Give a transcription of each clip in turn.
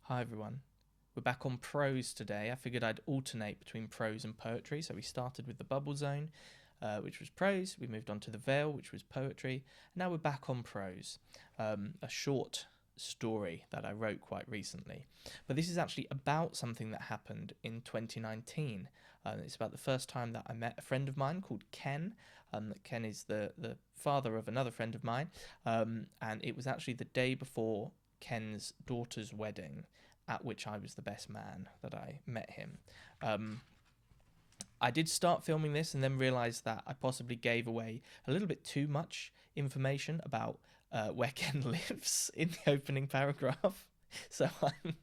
Hi everyone. We're back on prose today. I figured I'd alternate between prose and poetry. So we started with the Bubble Zone, which was prose. We moved on to the Veil, which was poetry. And now we're back on prose. A short story that I wrote quite recently. But this is actually about something that happened in 2019. It's about the first time that I met a friend of mine called Ken. Ken is the father of another friend of mine. And it was actually the day before Ken's daughter's wedding, at which I was the best man that I met him. I did start filming this and then realised that I possibly gave away a little bit too much information about where Ken lives in the opening paragraph. So I'm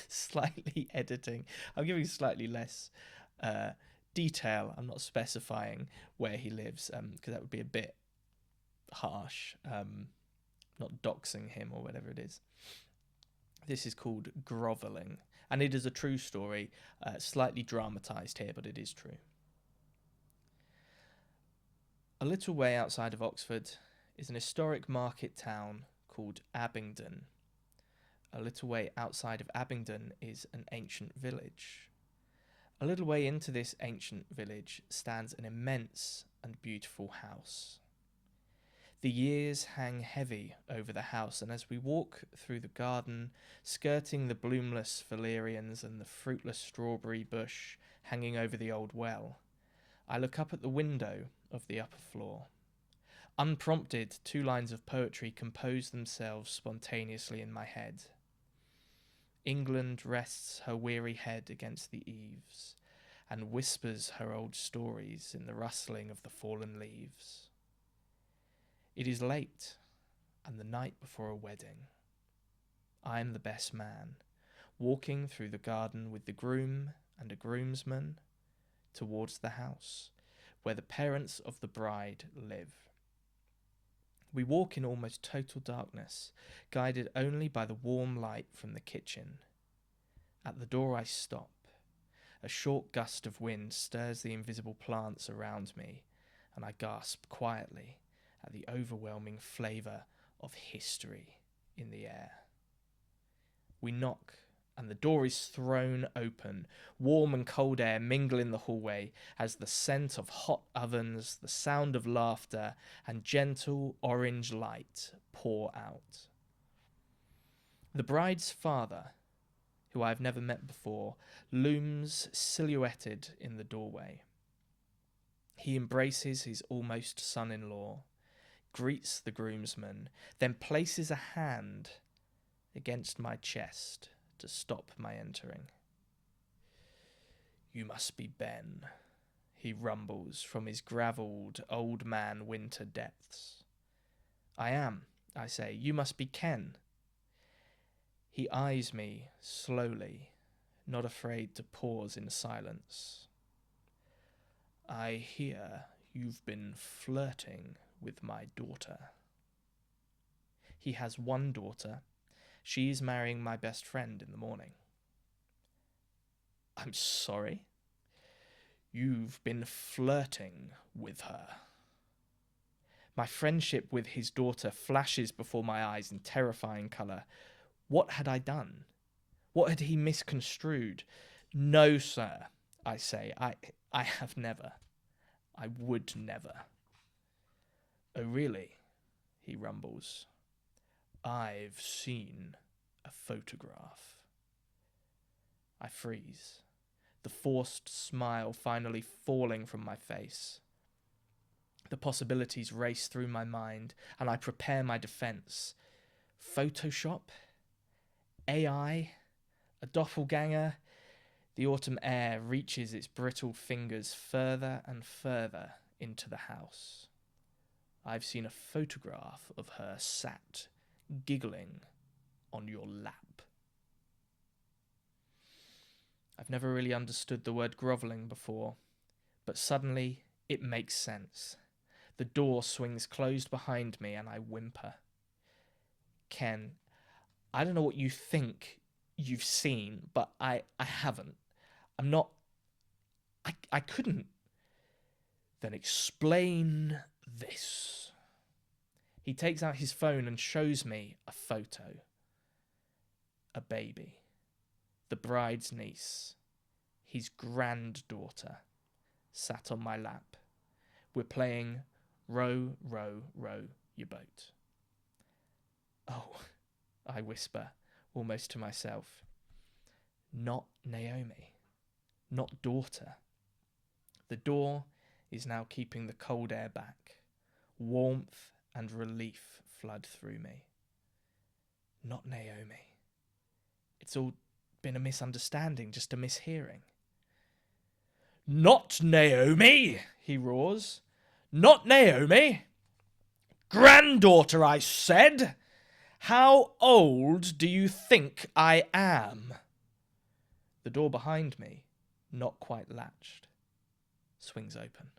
slightly editing. I'm giving slightly less detail. I'm not specifying where he lives because that would be a bit harsh. Not doxing him or whatever it is. This is called Grovelling, and it is a true story, slightly dramatised here, but it is true. A little way outside of Oxford is an historic market town called Abingdon. A little way outside of Abingdon is an ancient village. A little way into this ancient village stands an immense and beautiful house. The years hang heavy over the house, and as we walk through the garden, skirting the bloomless valerians and the fruitless strawberry bush hanging over the old well, I look up at the window of the upper floor. Unprompted, 2 lines of poetry compose themselves spontaneously in my head. England rests her weary head against the eaves, and whispers her old stories in the rustling of the fallen leaves. It is late, and the night before a wedding. I am the best man, walking through the garden with the groom and a groomsman towards the house, where the parents of the bride live. We walk in almost total darkness, guided only by the warm light from the kitchen. At the door I stop. A short gust of wind stirs the invisible plants around me, and I gasp quietly at the overwhelming flavour of history in the air. We knock, and the door is thrown open. Warm and cold air mingle in the hallway as the scent of hot ovens, the sound of laughter, and gentle orange light pour out. The bride's father, who I have never met before, looms silhouetted in the doorway. He embraces his almost son-in-law, greets the groomsman, then places a hand against my chest to stop my entering. "You must be Ben," he rumbles from his gravelled old man winter depths. "I am," I say. "You must be Ken." He eyes me slowly, not afraid to pause in silence. "I hear you've been flirting with my daughter." He has one daughter. She is marrying my best friend in the morning. "I'm sorry?" "You've been flirting with her." My friendship with his daughter flashes before my eyes in terrifying colour. What had I done? What had he misconstrued? "No, sir," I say. I have never. I would never." "Oh, really?" he rumbles. "I've seen a photograph." I freeze, the forced smile finally falling from my face. The possibilities race through my mind, and I prepare my defense. Photoshop? AI? A doppelganger? The autumn air reaches its brittle fingers further and further into the house. I've seen a photograph of her sat, giggling, on your lap. I've never really understood the word grovelling before, but suddenly it makes sense. The door swings closed behind me and I whimper. "Ken, I don't know what you think you've seen, but I haven't. I'm not... I couldn't." "Then explain this." He takes out his phone and shows me a photo. A baby. The bride's niece, his granddaughter, sat on my lap. We're playing Row, Row, Row Your Boat. Oh, I whisper, almost to myself. Not Naomi. Not daughter. The door is now keeping the cold air back. Warmth and relief flood through me. Not Naomi. It's all been a misunderstanding, just a mishearing. Not Naomi, he roars. Not Naomi. Granddaughter, I said. How old do you think I am? The door behind me, not quite latched, swings open.